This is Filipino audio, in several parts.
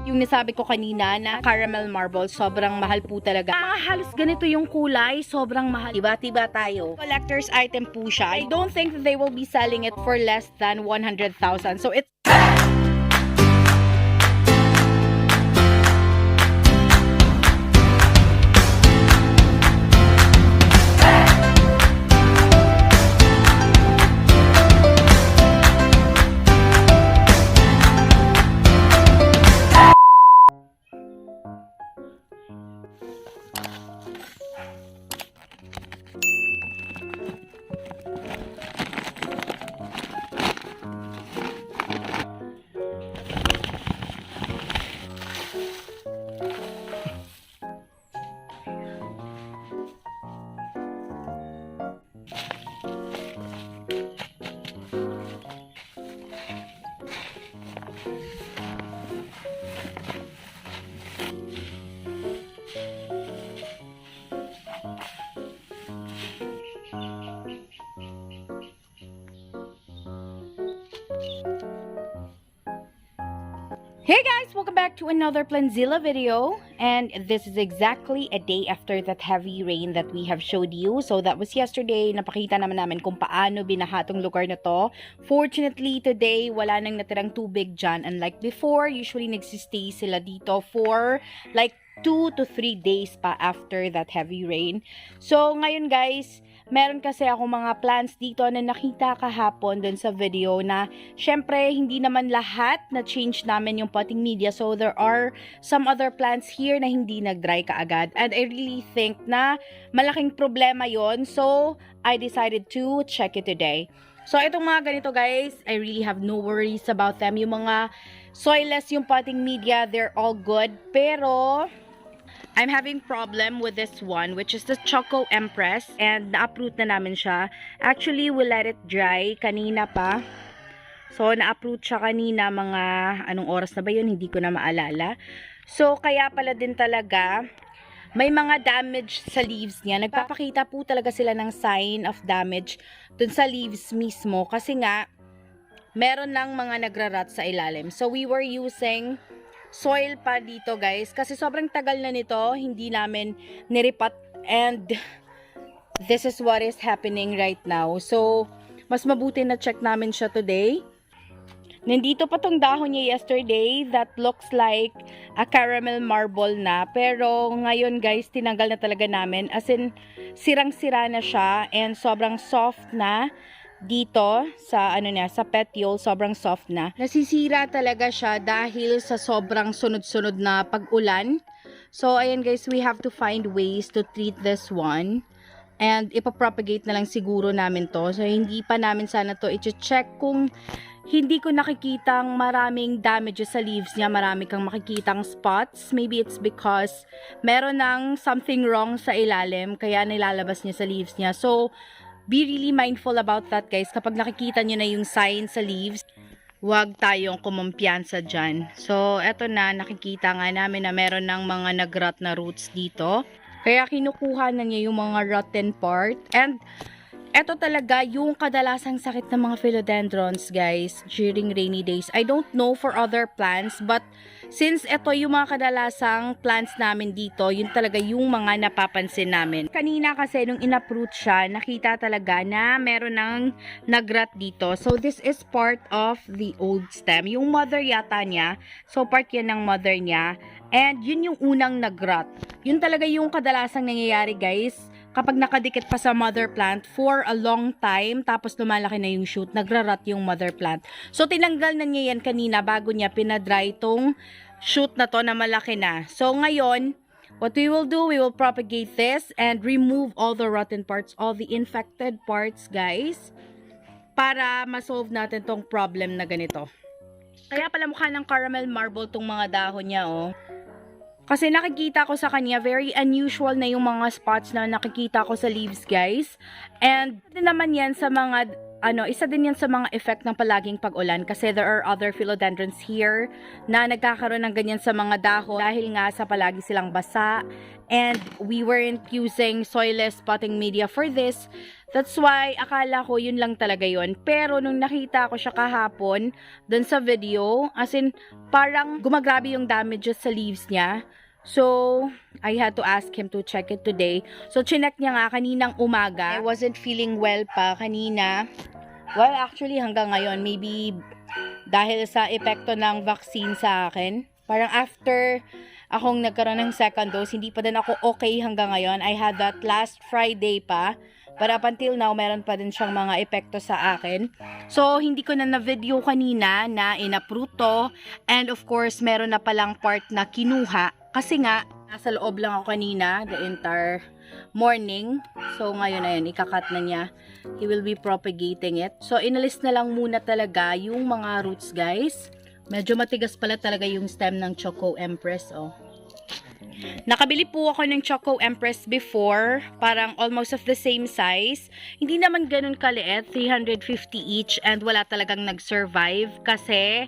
Yung nasabi ko kanina na caramel marble, sobrang mahal po talaga. Mga halos ganito yung kulay, sobrang mahal. Diba tayo. Collector's item po siya. I don't think that they will be selling it for less than 100,000. So it's Hey guys! Welcome back to another Planzilla video, and this is exactly a day after that heavy rain that we have showed you. So that was yesterday. Napakita namin kung paano binaha tong lugar na to. Fortunately, today, wala nang natirang tubig dyan. Unlike before, usually nagsistay sila dito for like 2 to 3 days pa after that heavy rain. So ngayon guys, meron kasi ako mga plants dito na nakita kahapon dun sa video na syempre hindi naman lahat na change namin yung potting media. So there are some other plants here na hindi nag-dry kaagad. And I really think na malaking problema yon. So I decided to check it today. So itong mga ganito guys, I really have no worries about them. Yung mga soilless yung potting media, they're all good. Pero I'm having problem with this one, which is the Choco Empress, and na-uproot na namin siya. Actually, we let it dry kanina pa. So, na-uproot siya kanina mga, anong oras na ba yun? Hindi ko na maalala. So, kaya pala din talaga, may mga damage sa leaves niya. Nagpapakita po talaga sila ng sign of damage dun sa leaves mismo. Kasi nga, meron lang mga nagra-rot sa ilalim. So, we were using soil pa dito guys, kasi sobrang tagal na nito, hindi namin niripat, and this is what is happening right now. So, mas mabuti na check namin siya today. Nandito pa tong dahon niya yesterday, that looks like a caramel marble na, pero ngayon guys, tinanggal na talaga namin, as in, sirang-sira na siya, and sobrang soft na. Dito sa sa petiole, sobrang soft na. Nasisira talaga siya dahil sa sobrang sunod-sunod na pag-ulan. So ayan guys, we have to find ways to treat this one. And ipapropagate na lang siguro namin to. So hindi pa namin sana to i-check kung hindi ko nakikitang maraming damages sa leaves niya, marami kang makikitang spots. Maybe it's because meron ng something wrong sa ilalim, kaya nilalabas niya sa leaves niya. So be really mindful about that guys. Kapag nakikita nyo na yung sign sa leaves, huwag tayong kumampiyansa dyan. So, eto na, nakikita nga namin na meron ng mga nagrot na roots dito. Kaya kinukuha na niya yung mga rotten part. And eto talaga yung kadalasang sakit ng mga philodendrons guys during rainy days. I don't know for other plants, but since eto yung mga kadalasang plants namin dito, yun talaga yung mga napapansin namin. Kanina kasi nung in-uproot siya, nakita talaga na meron ng nagrot dito. So this is part of the old stem. Yung mother yata niya, so part yan ng mother niya. And yun yung unang nagrot. Yun talaga yung kadalasang nangyayari guys. Kapag nakadikit pa sa mother plant for a long time, tapos lumalaki na yung shoot, nagra-rot yung mother plant. So, tinanggal na niya yan kanina bago niya pinadry tong shoot na to na malaki na. So, ngayon, what we will do, we will propagate this and remove all the rotten parts, all the infected parts, guys, para ma-solve natin tong problem na ganito. Kaya pala mukha ng caramel marble tong mga dahon niya, oh. Kasi nakikita ko sa kanya, very unusual na yung mga spots na nakikita ko sa leaves, guys. And naman yan sa mga, isa din yan sa mga effect ng palaging pag-ulan. Kasi there are other philodendrons here na nagkakaroon ng ganyan sa mga dahon dahil nga sa palagi silang basa. And we weren't using soilless potting media for this. That's why, akala ko yun lang talaga yun. Pero nung nakita ko siya kahapon, dun sa video, as in, parang gumagrabe yung damages sa leaves niya. So, I had to ask him to check it today. So, chinek niya nga kaninang umaga. I wasn't feeling well pa kanina. Well, actually, hanggang ngayon, maybe dahil sa epekto ng vaccine sa akin. Parang after akong nagkaroon ng second dose, hindi pa din ako okay hanggang ngayon. I had that last Friday pa. But up until now, meron pa din siyang mga epekto sa akin. So, hindi ko na video kanina na in-uproot to. And of course, meron na palang part na kinuha. Kasi nga, nasa loob lang ako kanina, the entire morning. So, ngayon na yun, ikakat na niya. He will be propagating it. So, inalis na lang muna talaga yung mga roots, guys. Medyo matigas pala talaga yung stem ng Choco Empress, oh. Nakabili po ako ng Choco Empress before, parang almost of the same size. Hindi naman ganun kaliit, 350 each, and wala talagang nag-survive kasi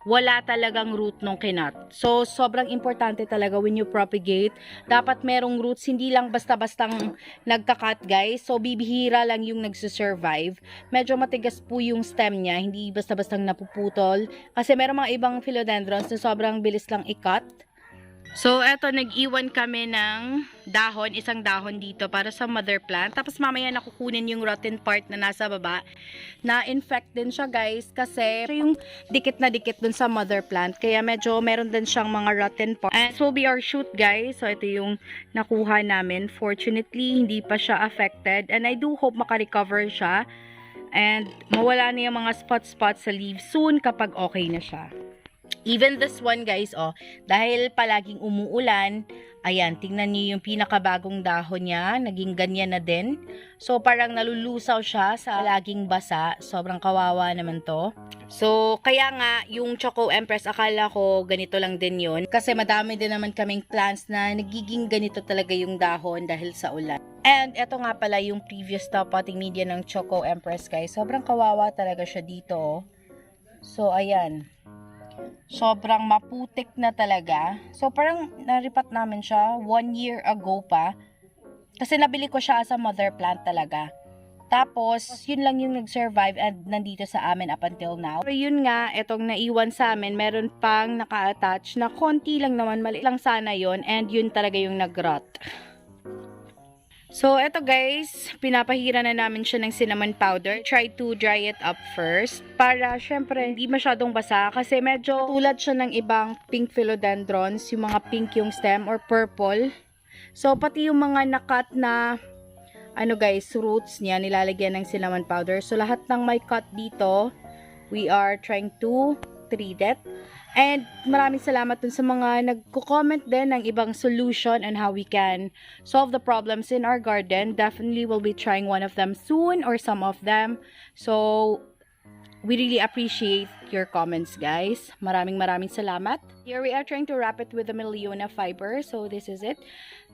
wala talagang root nung kinat. So, sobrang importante talaga when you propagate. Dapat merong roots, hindi lang basta-bastang nagkakat, guys. So, bibihira lang yung nagsusurvive. Medyo matigas po yung stem niya, hindi basta-bastang napuputol. Kasi merong mga ibang philodendrons na sobrang bilis lang i-cut. So, eto, nag-iwan kami ng dahon, isang dahon dito para sa mother plant. Tapos mamaya nakukunin yung rotten part na nasa baba. Na-infect din siya, guys, kasi yung dikit na dikit dun sa mother plant. Kaya medyo meron din siyang mga rotten part. And this will be our shoot, guys. So, ito yung nakuha namin. Fortunately, hindi pa siya affected. And I do hope makarecover siya. And mawala na yung mga spot-spot sa leaves soon kapag okay na siya. Even this one, guys, oh, dahil palaging umuulan, ayan, tingnan niyo yung pinakabagong dahon niya, naging ganyan na din. So, parang nalulusaw siya sa laging basa. Sobrang kawawa naman to. So, kaya nga, yung Choco Empress, akala ko ganito lang din yun. Kasi madami din naman kaming plants na nagiging ganito talaga yung dahon dahil sa ulan. And, eto nga pala yung previous top potting media ng Choco Empress, guys. Sobrang kawawa talaga siya dito, oh. So, ayan. Sobrang maputik na talaga. So, parang naripat namin siya 1 year ago pa. Kasi nabili ko siya as a mother plant talaga. Tapos, yun lang yung nag-survive and nandito sa amin up until now. Pero yun nga, etong naiwan sa amin, meron pang naka-attach na konti lang naman, mali lang sana yun. And yun talaga yung nag-rot. So, eto guys, pinapahira na namin siya ng cinnamon powder. Try to dry it up first para syempre hindi masyadong basa kasi medyo tulad siya ng ibang pink philodendrons, yung mga pink yung stem or purple. So, pati yung mga nakat na guys, roots niya nilalagyan ng cinnamon powder. So, lahat ng may cut dito, we are trying to treat it. And maraming salamat dun sa mga nagko-comment din ng ibang solution on how we can solve the problems in our garden. Definitely will be trying one of them soon or some of them. So, we really appreciate your comments, guys. Maraming salamat. Here we are trying to wrap it with the Miliona fiber. So, this is it.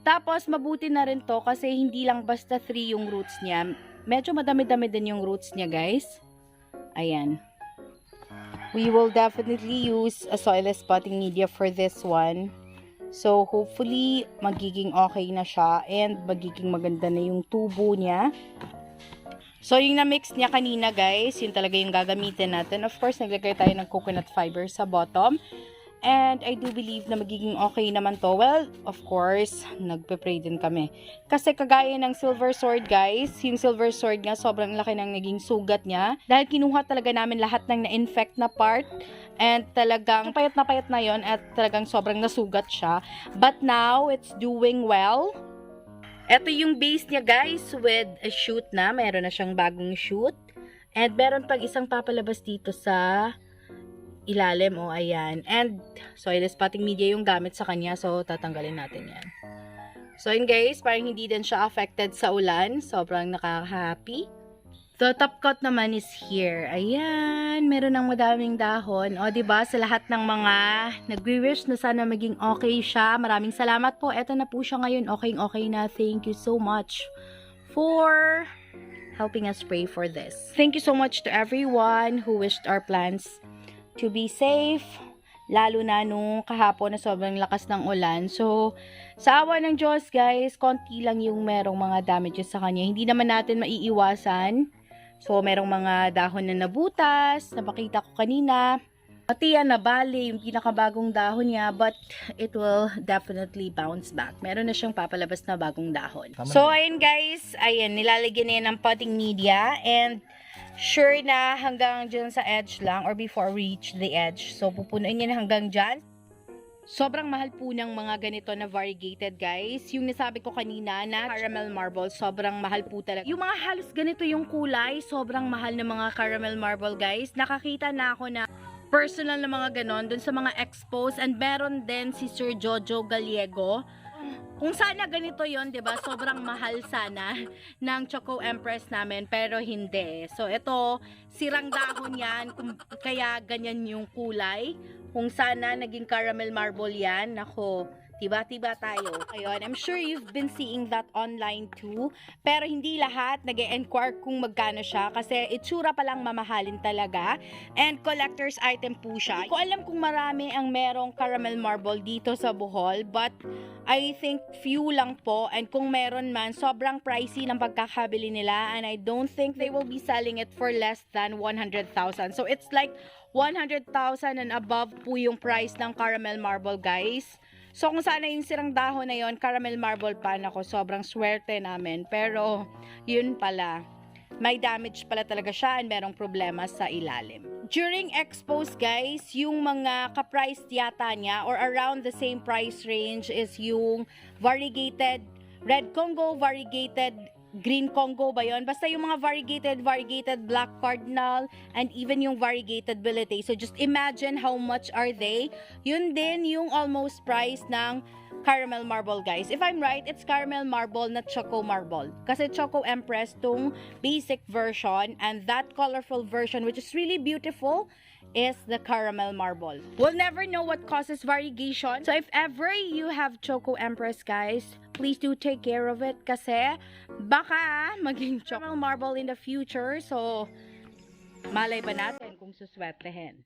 Tapos, mabuti na rin to kasi hindi lang basta 3 yung roots niya. Medyo madami-dami din yung roots niya, guys. Ayan. We will definitely use a soilless potting media for this one. So, hopefully, magiging okay na siya and magiging maganda na yung tubo niya. So, yung na-mix niya kanina, guys, yun talaga yung gagamitin natin. Of course, naglagay tayo ng coconut fiber sa bottom. And I do believe na magiging okay naman to. Well, of course, nagpe-pray din kami. Kasi kagaya ng silver sword, guys, yung silver sword nga, sobrang laki ng naging sugat niya. Dahil kinuha talaga namin lahat ng na-infect na part. And talagang payat na yon at talagang sobrang nasugat siya. But now, it's doing well. Ito yung base niya, guys, with a shoot na. Meron na siyang bagong shoot. And meron pang isang papalabas dito sa ilalim, oh, ayan. And, soilless potting media yung gamit sa kanya, so tatanggalin natin yan. So, yun guys, parang hindi din siya affected sa ulan. Sobrang nakaka-happy. The top coat naman is here. Ayan, meron ng madaming dahon. O, diba, sa lahat ng mga nagwi-wish na sana maging okay siya. Maraming salamat po. Eto na po siya ngayon. Okay na. Thank you so much for helping us pray for this. Thank you so much to everyone who wished our plants to be safe, lalo na nung kahapon na sobrang lakas ng ulan. So, sa awa ng Diyos guys, konti lang yung merong mga damages sa kanya. Hindi naman natin maiiwasan. So, merong mga dahon na nabutas, napakita ko kanina. Pati yan nabali yung pinakabagong dahon niya, but it will definitely bounce back. Meron na siyang papalabas na bagong dahon. So, ayun guys, ayan, nilalagyan niya ng potting media, and sure na hanggang dyan sa edge lang, or before we reach the edge. So, pupunuin niya na hanggang dyan. Sobrang mahal po ng mga ganito na variegated guys. Yung nasabi ko kanina na caramel marble, sobrang mahal po talaga. Yung mga halos ganito yung kulay, sobrang mahal ng mga caramel marble guys. Nakakita na ako na personal na mga ganon dun sa mga expos, and meron din si Sir Jojo Gallego. Kung sana ganito yon, 'di ba? Sobrang mahal sana ng Choco Empress namin, pero hindi. So ito, sirang dahon 'yan, kaya ganyan yung kulay. Kung sana naging caramel marble 'yan, nako, tiba-tiba tayo. Ayun, I'm sure you've been seeing that online too. Pero hindi lahat nag-e-enquire kung magkano siya. Kasi itsura pa lang mamahalin talaga. And collector's item po siya. Hindi ko alam kung marami ang merong caramel marble dito sa Bohol. But I think few lang po. And kung meron man, sobrang pricey ng pagkakabili nila. And I don't think they will be selling it for less than 100,000. So it's like 100,000 and above po yung price ng caramel marble guys. So, kung sana yung sirang dahon na yon, caramel marble pa, ako, sobrang swerte namin. Pero, yun pala, may damage pala talaga siya and merong problema sa ilalim. During expos, guys, yung mga ka-price yata niya or around the same price range is yung variegated red Congo, variegated green Congo ba yun? Basta yung mga variegated black cardinal, and even yung variegated bilete. So just imagine how much are they. Yun din yung almost price ng caramel marble guys. If I'm right, it's caramel marble, not Choco marble. Kasi Choco Empress tong basic version, and that colorful version which is really beautiful is the caramel marble. We'll never know what causes variegation. So if ever you have Choco Empress guys, please do take care of it kasi baka maging caramel marble in the future. So malay ba natin kung suswertehin.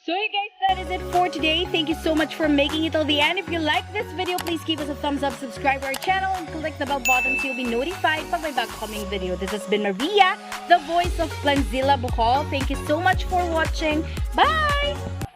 So you guys, that is it for today. Thank you so much for making it till the end. If you like this video, please give us a thumbs up, subscribe to our channel, and click the bell button so you'll be notified pag may bago kaming video. This has been Maria, the voice of Planzilla Bohol. Thank you so much for watching. Bye!